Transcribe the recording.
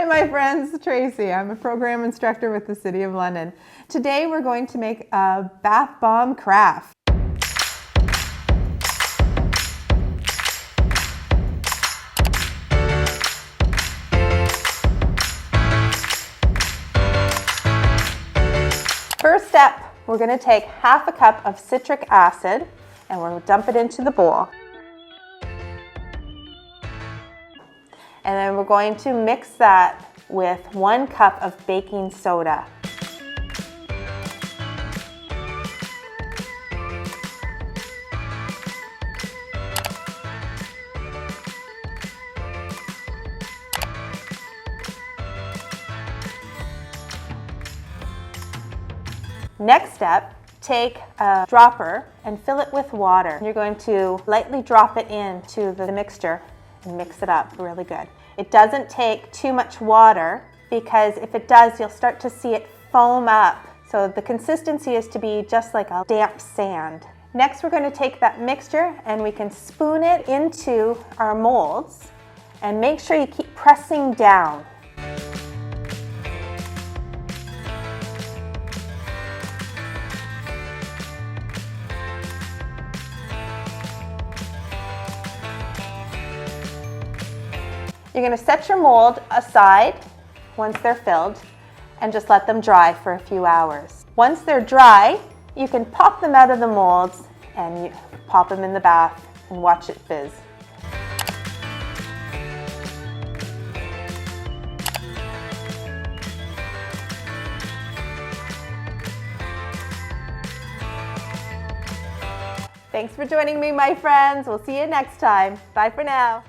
my friends, Tracey. I'm a program instructor with the City of London. Today we're going to make a bath bomb craft. First step, we're going to take half a cup of citric acid and we'll dump it into the bowl. And then we're going to mix that with 1 cup of baking soda. Next step, take a dropper and fill it with water. You're going to lightly drop it into the mixture and mix it up really good. It doesn't take too much water because if it does, you'll start to see it foam up. So the consistency is to be just like a damp sand. Next, we're going to take that mixture and we can spoon it into our molds and make sure you keep pressing down. You're going to set your mold aside once they're filled and just let them dry for a few hours. Once they're dry, you can pop them out of the molds and you pop them in the bath and watch it fizz. Thanks for joining me, my friends. We'll see you next time. Bye for now.